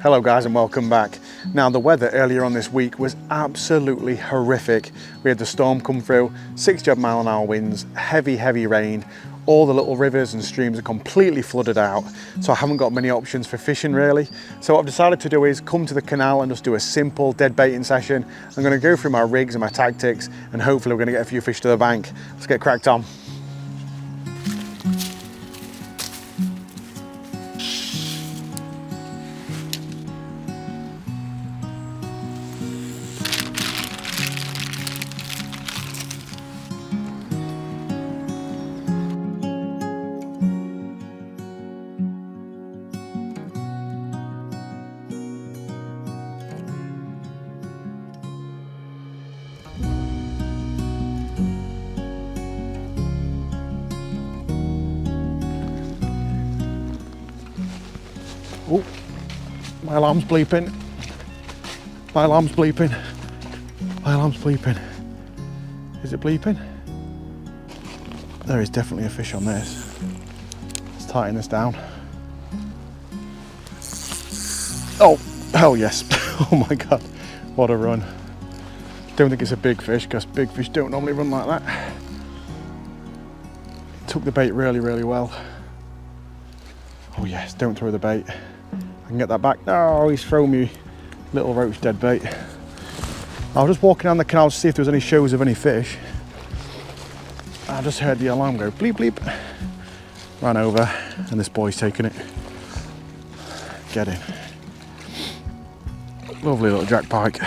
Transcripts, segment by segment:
Hello guys and welcome back. Now the weather earlier on this week was absolutely horrific. We had the storm come through, 60 mile an hour winds, heavy rain. All the little rivers and streams are completely flooded out, so I haven't got many options for fishing really. So what I've decided to do is come to the canal and just do a simple dead baiting session. I'm going to go through my rigs and my tactics, and hopefully we're going to get a few fish to the bank. Let's get cracked on. Oh, my alarm's bleeping. My alarm's bleeping. My alarm's bleeping. Is it bleeping? There is definitely a fish on this. Let's tighten this down. Oh, hell yes. Oh my God, what a run. Don't think it's a big fish because big fish don't normally run like that. Took the bait really well. Oh yes, don't throw the bait. I can get that back. No, he's thrown me little roach dead bait. I was just walking down the canal to see if there was any shows of any fish. I just heard the alarm go bleep bleep. Ran over and this boy's taking it. Get in. Lovely little jack pike.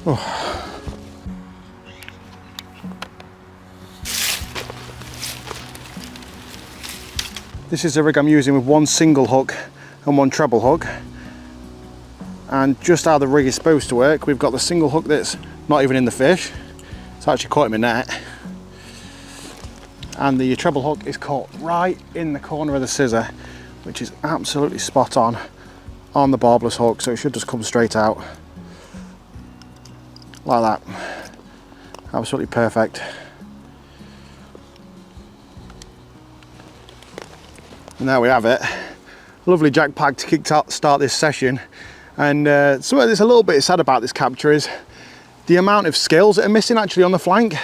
Oh. This is the rig I'm using with one single hook and one treble hook. And just how the rig is supposed to work, we've got the single hook that's not even in the fish. It's actually caught in my net. And the treble hook is caught right in the corner of the scissor, which is absolutely spot on the barbless hook, so it should just come straight out. Like that. Absolutely perfect. And there we have it. Lovely jack pike to start this session. And something that's a little bit sad about this capture is the amount of scales that are missing actually on the flank.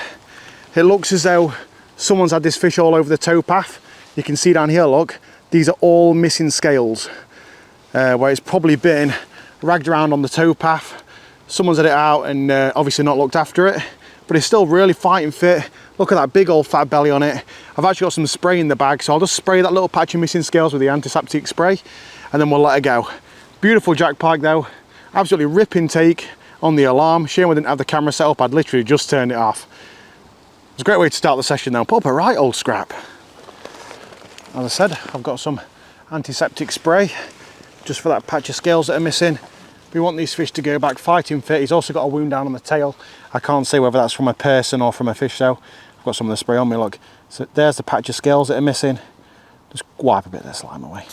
It looks as though someone's had this fish all over the towpath. You can see down here, look, these are all missing scales. Where it's probably been ragged around on the towpath. Someone's had it out and obviously not looked after it, but it's still really fighting fit. Look at that big old fat belly on it. I've actually got some spray in the bag, so I'll just spray that little patch of missing scales with the antiseptic spray and then we'll let her go. Beautiful jack pike though, absolutely ripping take on the alarm. Shame I didn't have the camera set up, I'd literally just turned it off. It's a great way to start the session though. Put up a right old scrap. As I said, I've got some antiseptic spray just for that patch of scales that are missing. We want these fish to go back fighting fit. He's also got a wound down on the tail. I can't say whether that's from a person or from a fish though. I've got some of the spray on me, look. So there's the patch of scales that are missing. Just wipe a bit of the slime away.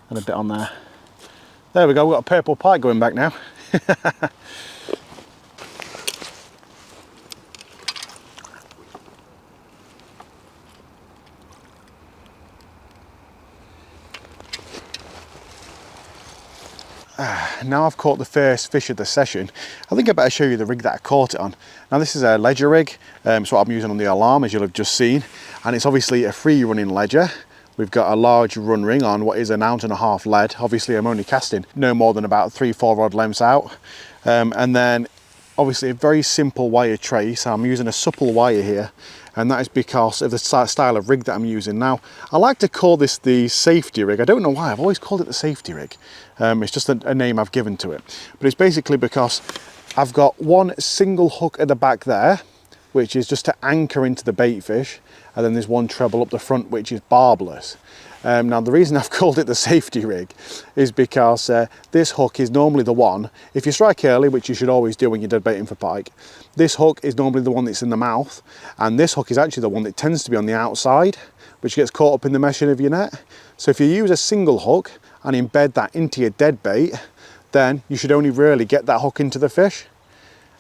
And a bit on there. There we go, we've got a purple pike going back now. Now I've caught the first fish of the session, I think I better show you the rig that I caught it on. Now this is a ledger rig, it's what I'm using on the alarm as you'll have just seen, and it's obviously a free running ledger. We've got a large run ring on what is an 1.5 ounce lead. Obviously I'm only casting no more than about 3-4 rod lengths out, and then obviously a very simple wire tray, so I'm using a supple wire here, and that is because of the style of rig that I'm using. Now, I like to call this the safety rig. I don't know why, I've always called it the safety rig. It's just a name I've given to it. But it's basically because I've got one single hook at the back there, which is just to anchor into the bait fish, and then there's one treble up the front, which is barbless. Now the reason I've called it the safety rig is because this hook is normally the one, if you strike early, which you should always do when you're dead baiting for pike, this hook is normally the one that's in the mouth, and this hook is actually the one that tends to be on the outside, which gets caught up in the meshing of your net. So if you use a single hook and embed that into your dead bait, then you should only really get that hook into the fish.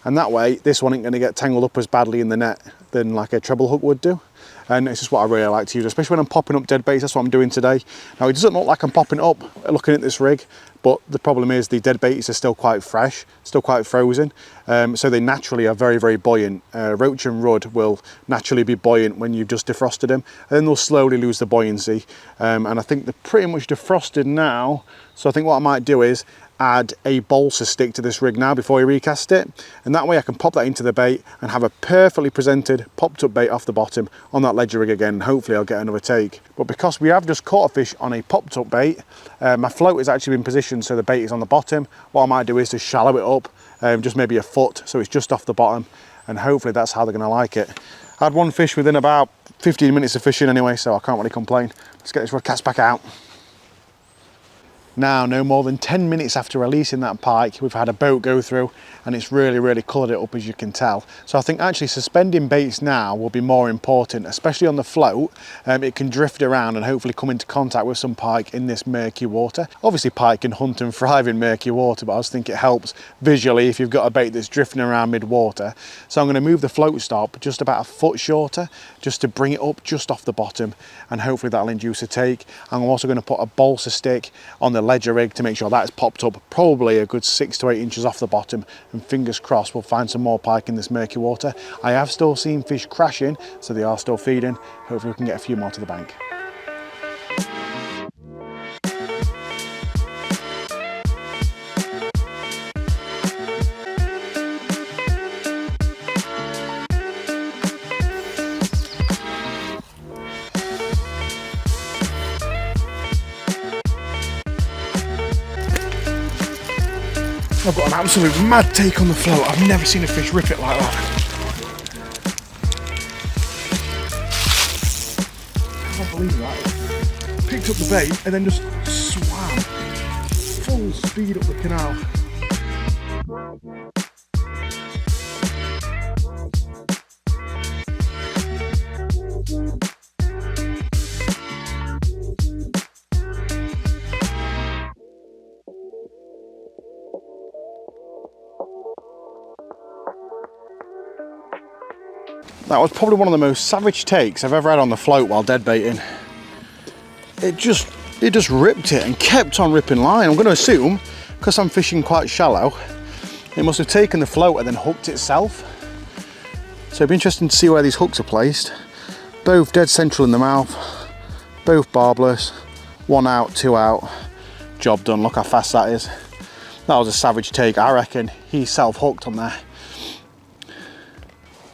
And that way, this one ain't gonna get tangled up as badly in the net than like a treble hook would do. And it's just what I really like to use, especially when I'm popping up dead baits. That's what I'm doing today. Now, it doesn't look like I'm popping up looking at this rig, but the problem is the dead baits are still quite fresh, still quite frozen. So they naturally are very, very buoyant. Roach and rudd will naturally be buoyant when you've just defrosted them, and then they'll slowly lose the buoyancy. And I think they're pretty much defrosted now. So I think what I might do is add a balsa stick to this rig now before we recast it, and that way I can pop that into the bait and have a perfectly presented popped up bait off the bottom on that ledger rig again, and hopefully I'll get another take. But because we have just caught a fish on a popped up bait, my float has actually been positioned so the bait is on the bottom. What I might do is to shallow it up, just maybe a foot, so it's just off the bottom, and hopefully that's how they're going to like it. I had one fish within about 15 minutes of fishing anyway, so I can't really complain. Let's get this rod cast back out. Now, no more than 10 minutes after releasing that pike, we've had a boat go through, and it's really coloured it up, as you can tell. So I think actually suspending baits now will be more important, especially on the float. It can drift around and hopefully come into contact with some pike in this murky water. Obviously pike can hunt and thrive in murky water, but I just think it helps visually if you've got a bait that's drifting around mid-water. So I'm going to move the float stop just about a foot shorter, just to bring it up just off the bottom, and hopefully that'll induce a take. I'm also going to put a balsa stick on the ledger rig to make sure that's popped up probably a good 6 to 8 inches off the bottom, and fingers crossed we'll find some more pike in this murky water. I have still seen fish crashing, so they are still feeding. Hopefully we can get a few more to the bank. I've got an absolute mad take on the float. I've never seen a fish rip it like that. I can't believe that. Picked up the bait and then just swam full speed up the canal. That was probably one of the most savage takes I've ever had on the float while dead baiting. It just ripped it and kept on ripping line. I'm going to assume, because I'm fishing quite shallow, it must have taken the float and then hooked itself. So it'd be interesting to see where these hooks are placed. Both dead central in the mouth, both barbless, 1 out, 2 out. Job done, look how fast that is. That was a savage take. I reckon he self-hooked on there.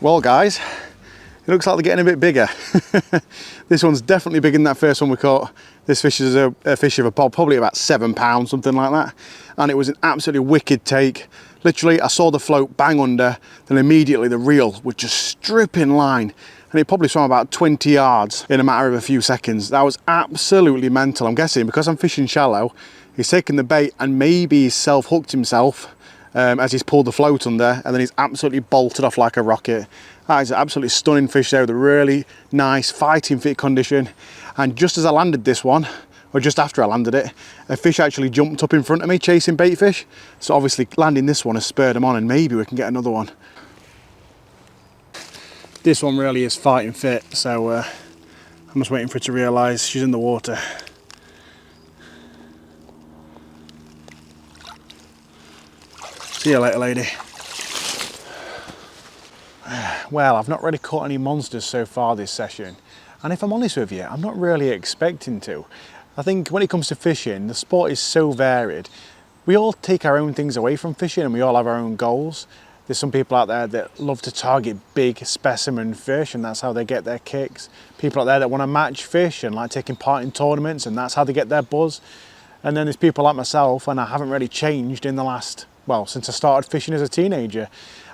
Well guys, it looks like they're getting a bit bigger. This one's definitely bigger than that first one we caught. This fish is a fish of a bob, probably about 7 pounds, something like that. And it was an absolutely wicked take. Literally, I saw the float bang under, then immediately the reel would just strip in line. And it probably swam about 20 yards in a matter of a few seconds. That was absolutely mental. I'm guessing because I'm fishing shallow, he's taken the bait and maybe he's self-hooked himself as he's pulled the float under, and then he's absolutely bolted off like a rocket. That is an absolutely stunning fish there with a really nice fighting fit condition. And just as I landed this one, or just after I landed it, a fish actually jumped up in front of me chasing bait fish. So obviously landing this one has spurred him on, and maybe we can get another one. This one really is fighting fit, so I'm just waiting for it to realise she's in the water. See you later, lady. Well, I've not really caught any monsters so far this session, and if I'm honest with you, I'm not really expecting to. I think when it comes to fishing, the sport is so varied. We all take our own things away from fishing, and we all have our own goals. There's some people out there that love to target big specimen fish, and that's how they get their kicks. People out there that want to match fish and like taking part in tournaments, and that's how they get their buzz. And then there's people like myself, and I haven't really changed in the last, well, since I started fishing as a teenager.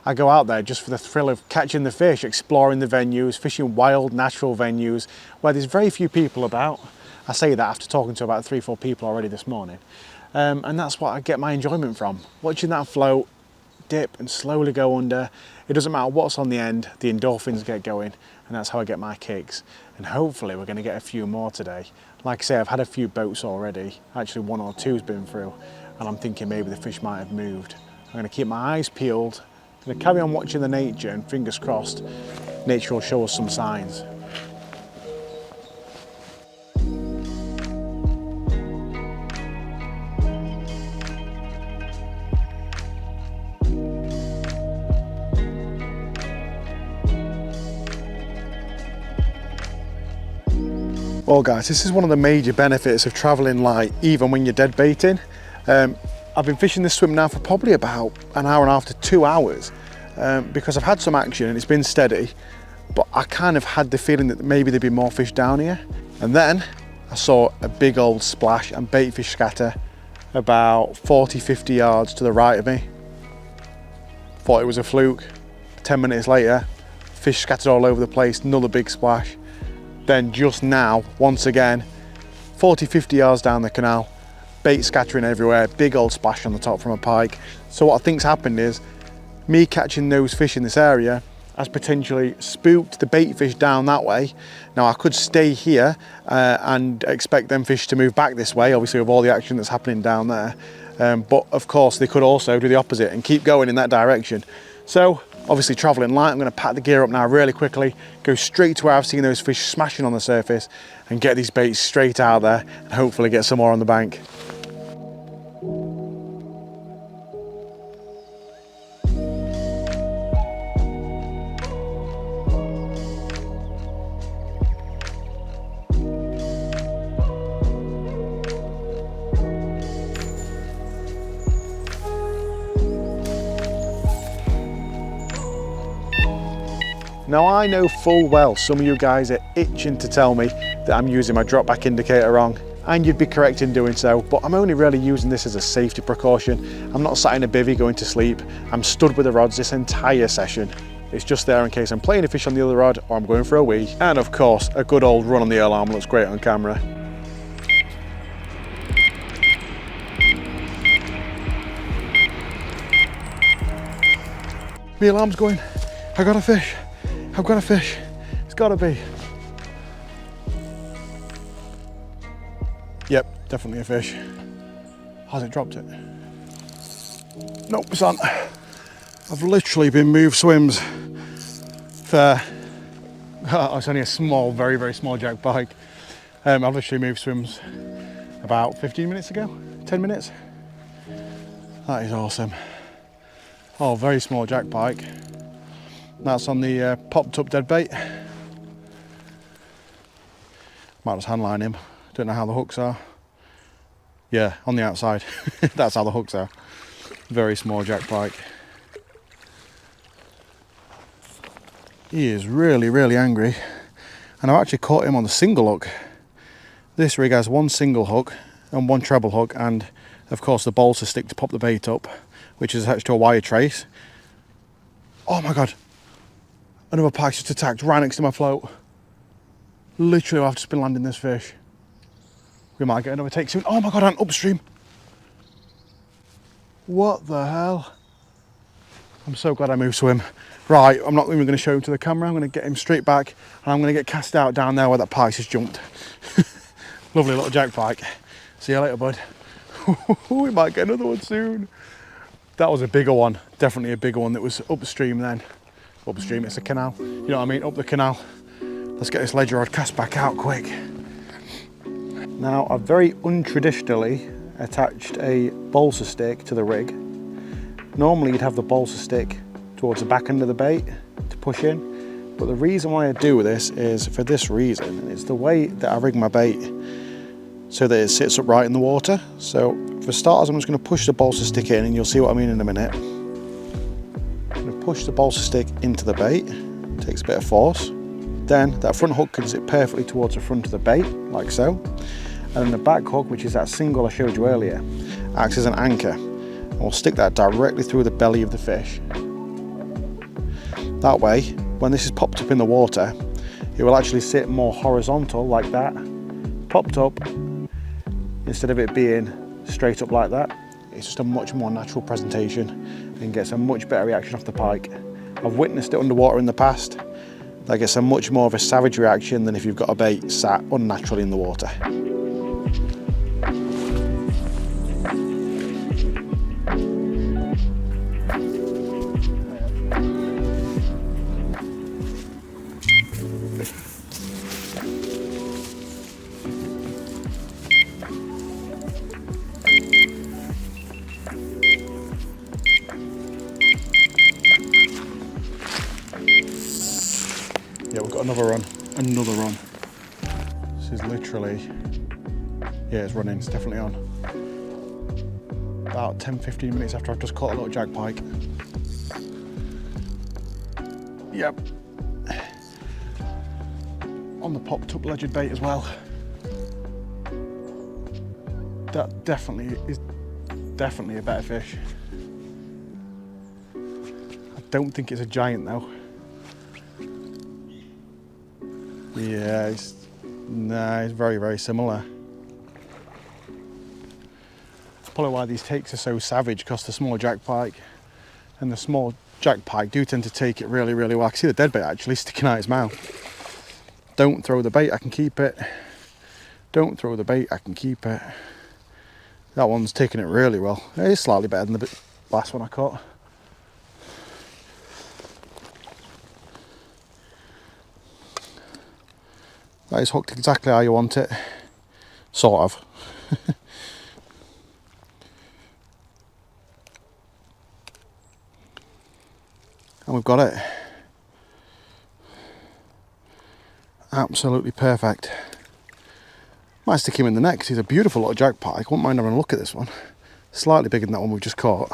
I go out there just for the thrill of catching the fish, exploring the venues, fishing wild, natural venues where there's very few people about. I say that after talking to about 3 or 4 people already this morning. And that's what I get my enjoyment from. Watching that float dip and slowly go under. It doesn't matter what's on the end, the endorphins get going, and that's how I get my kicks. And hopefully we're going to get a few more today. Like I say, I've had a few boats already. Actually 1 or 2's been through, and I'm thinking maybe the fish might have moved. I'm going to keep my eyes peeled. I'm going to carry on watching the nature, and fingers crossed nature will show us some signs. Well guys, this is one of the major benefits of travelling light, even when you're dead baiting. I've been fishing this swim now for probably about an hour and a half to 2 hours, because I've had some action and it's been steady, but I kind of had the feeling that maybe there'd be more fish down here. And then I saw a big old splash and bait fish scatter about 40-50 yards to the right of me. Thought it was a fluke. 10 minutes later, fish scattered all over the place, another big splash. Then just now, once again, 40-50 yards down the canal, bait scattering everywhere, big old splash on the top from a pike. So what I think's happened is, me catching those fish in this area has potentially spooked the bait fish down that way. Now I could stay here and expect them fish to move back this way, obviously with all the action that's happening down there. But of course they could also do the opposite and keep going in that direction. So obviously travelling light, I'm going to pack the gear up now really quickly, go straight to where I've seen those fish smashing on the surface and get these baits straight out there and hopefully get some more on the bank. Now I know full well some of you guys are itching to tell me that I'm using my drop back indicator wrong, and you'd be correct in doing so, but I'm only really using this as a safety precaution. I'm not sat in a bivvy going to sleep. I'm stood with the rods this entire session. It's just there in case I'm playing a fish on the other rod or I'm going for a wee. And of course, a good old run on the alarm looks great on camera. The alarm's going. I got a fish. I've got a fish. It's gotta be. Yep, definitely a fish. Has it dropped it? Nope, it's on. I've literally been moved swims for, it's only a small, very, very small jack pike. I've literally moved swims about 15 minutes ago, 10 minutes. That is awesome. Oh, very small jack pike. That's on the popped up dead bait. Might just handline him. Don't know how the hooks are. Yeah, on the outside. That's how the hooks are. Very small jack pike. He is really, really angry. And I've actually caught him on the single hook. This rig has one single hook and one treble hook, and of course the balsa stick to pop the bait up, which is attached to a wire trace. Oh my God. Another pike just attacked right next to my float. Literally, I've just been landing this fish. We might get another take soon. Oh my God, I'm upstream. What the hell? I'm so glad I moved swim. Right, I'm not even going to show him to the camera. I'm going to get him straight back and I'm going to get cast out down there where that pike has jumped. Lovely little jack pike. See you later, bud. We might get another one soon. That was a bigger one. Definitely a bigger one that was upstream then. Upstream, it's a canal. You know what I mean? Up the canal. Let's get this ledger rod cast back out quick. Now, I've very untraditionally attached a balsa stick to the rig. Normally you'd have the balsa stick towards the back end of the bait to push in, but the reason why I do this is for this reason. It's the way that I rig my bait so that it sits upright in the water. So for starters, I'm just going to push the balsa stick in, and you'll see what I mean in a minute. I'm going to push the balsa stick into the bait. It takes a bit of force. Then that front hook can sit perfectly towards the front of the bait, like so. And then the back hook, which is that single I showed you earlier, acts as an anchor. And we'll stick that directly through the belly of the fish. That way, when this is popped up in the water, it will actually sit more horizontal like that, popped up, instead of it being straight up like that. It's just a much more natural presentation and gets a much better reaction off the pike. I've witnessed it underwater in the past. That gets a much more of a savage reaction than if you've got a bait sat unnaturally in the water. we've got another run, another run. This is literally, yeah, it's running, it's definitely on. About 10-15 minutes after I've just caught a little jack pike. Yep. On the popped up ledger bait as well. That definitely is definitely a better fish. I don't think it's a giant though. Yeah, it's very, very similar. Probably why these takes are so savage, because the small jack pike and the small jack pike do tend to take it really, really well. I can see the dead bait actually sticking out his mouth. Don't throw the bait, I can keep it. Don't throw the bait, I can keep it. That one's taking it really well. It is slightly better than the last one I caught. That is hooked exactly how you want it. Sort of. And we've got it. Absolutely perfect. Might stick him in the neck because he's a beautiful little jack pike. I wouldn't mind having a look at this one. Slightly bigger than that one we've just caught.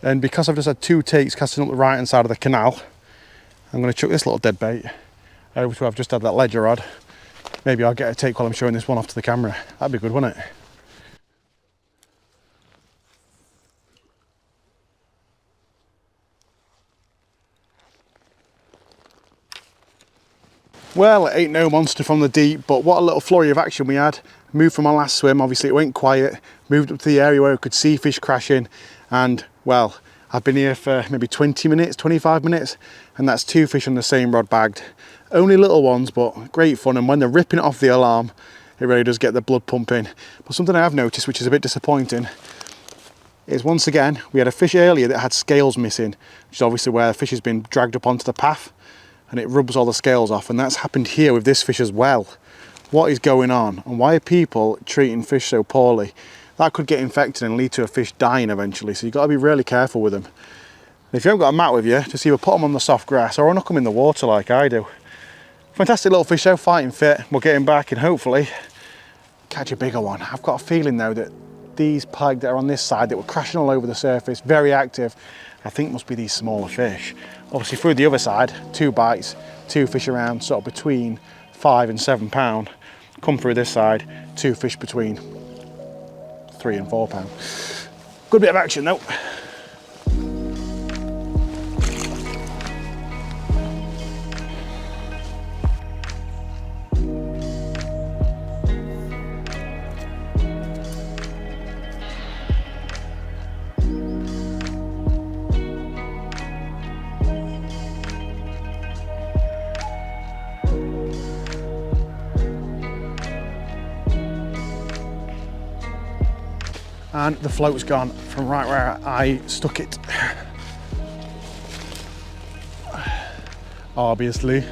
And because I've just had 2 takes casting up the right hand side of the canal, I'm going to chuck this little dead bait over to where I've just had that ledger rod. Maybe I'll get a take while I'm showing this one off to the camera. That'd be good, wouldn't it? Well, it ain't no monster from the deep, but what a little flurry of action we had. Moved from my last swim, obviously it went quiet, moved up to the area where I could see fish crashing, and well, I've been here for maybe 20 minutes, 25 minutes, and that's 2 fish on the same rod bagged. Only little ones, but great fun, and when they're ripping it off the alarm, it really does get the blood pumping. But something I have noticed, which is a bit disappointing, is once again, we had a fish earlier that had scales missing, which is obviously where the fish has been dragged up onto the path, and it rubs all the scales off, and that's happened here with this fish as well. What is going on, and why are people treating fish so poorly? That could get infected and lead to a fish dying eventually, so you've got to be really careful with them. And if you haven't got a mat with you, just either put them on the soft grass or knock them in the water like I do. Fantastic little fish though, fighting fit. We'll get him back and hopefully catch a bigger one. I've got a feeling though that these pike that are on this side that were crashing all over the surface, very active, I think must be these smaller fish. Obviously through the other side, 2 bites, 2 fish around sort of between 5 and 7 pound. Come through this side, 2 fish between 3 and 4 pound. Good bit of action though. And the float's gone from right where I stuck it. Obviously,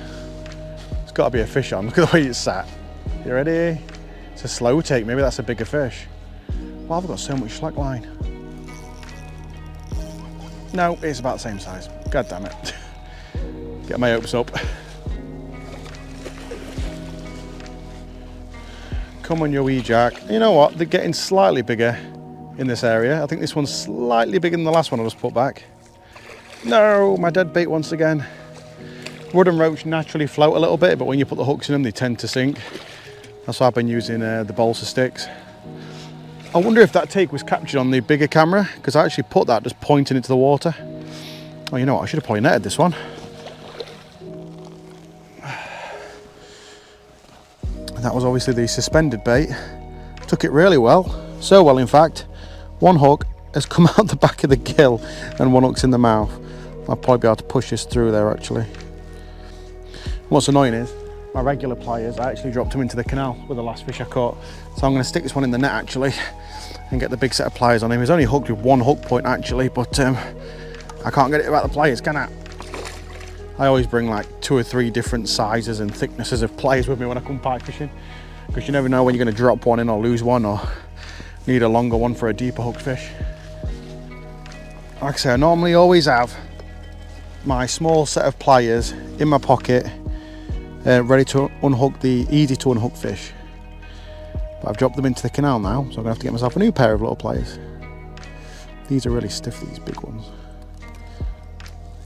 it's got to be a fish on. Look at the way it's sat. You ready? It's a slow take. Maybe that's a bigger fish. Why have I got so much slack line? No, it's about the same size. God damn it. Get my hopes up. Come on, you wee jack. You know what? They're getting slightly bigger in this area. I think this one's slightly bigger than the last one I just put back. No, my dead bait once again. Wood and roach naturally float a little bit, but when you put the hooks in them, they tend to sink. That's why I've been using the balsa sticks. I wonder if that take was captured on the bigger camera, because I actually put that just pointing into the water. Oh, you know what? I should have probably netted this one. That was obviously the suspended bait. Took it really well. So well, in fact, one hook has come out the back of the gill and one hook's in the mouth. I'll probably be able to push this through there actually. What's annoying is my regular pliers, I actually dropped them into the canal with the last fish I caught. So I'm going to stick this one in the net actually and get the big set of pliers on him. He's only hooked with 1 hook point actually, but I can't get it about the pliers, can I? I always bring like 2 or 3 different sizes and thicknesses of pliers with me when I come pike fishing, because you never know when you're going to drop one in or lose one or need a longer one for a deeper hooked fish. Like I say, I normally always have my small set of pliers in my pocket ready to unhook the easy to unhook fish. But I've dropped them into the canal now, so I'm gonna have to get myself a new pair of little pliers. These are really stiff, these big ones.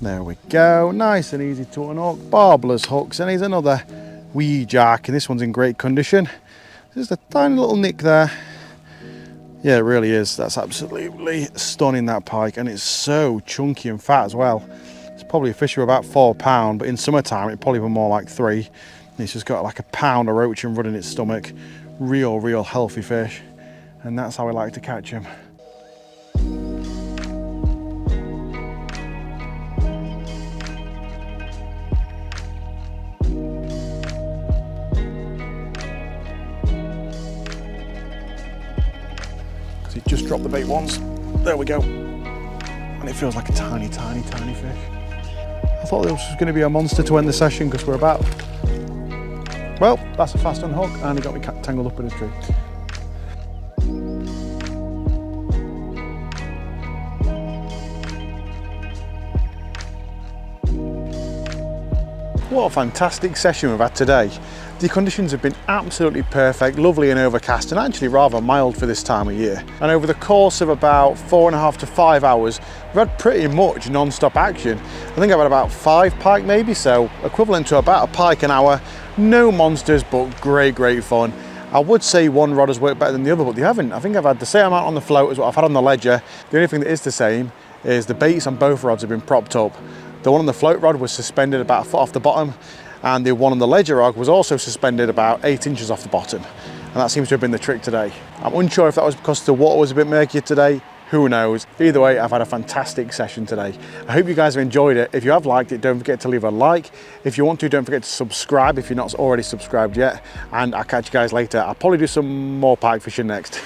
There we go, nice and easy to unhook, barbless hooks, and here's another wee jack, and this one's in great condition. Just a tiny little nick there. Yeah, it really is. That's absolutely stunning, that pike, and it's so chunky and fat as well. It's probably a fish of about £4, but in summertime it'd probably be more like 3. And it's just got like a pound of roach and run in its stomach. Real healthy fish, and that's how we like to catch them. So you just drop the bait once, there we go, and it feels like a tiny fish. I thought this was going to be a monster to end the session because we're about, well, that's a fast unhook, and it got me tangled up in a tree. What a fantastic session we've had today. The conditions have been absolutely perfect, lovely and overcast, and actually rather mild for this time of year. And over the course of about 4.5 to 5 hours, we've had pretty much non-stop action. I think I've had about 5 pike maybe, so equivalent to about a pike an hour. No monsters, but great fun. I would say one rod has worked better than the other, but they haven't. I think I've had the same amount on the float as what I've had on the ledger. The only thing that is the same is the baits on both rods have been propped up. The one on the float rod was suspended about 1 foot off the bottom, and the one on the ledger rod was also suspended about 8 inches off the bottom. And that seems to have been the trick today. I'm unsure if that was because the water was a bit murkier today, who knows. Either way, I've had a fantastic session today. I hope you guys have enjoyed it. If you have liked it, don't forget to leave a like. If you want to, don't forget to subscribe if you're not already subscribed yet. And I'll catch you guys later. I'll probably do some more pike fishing next.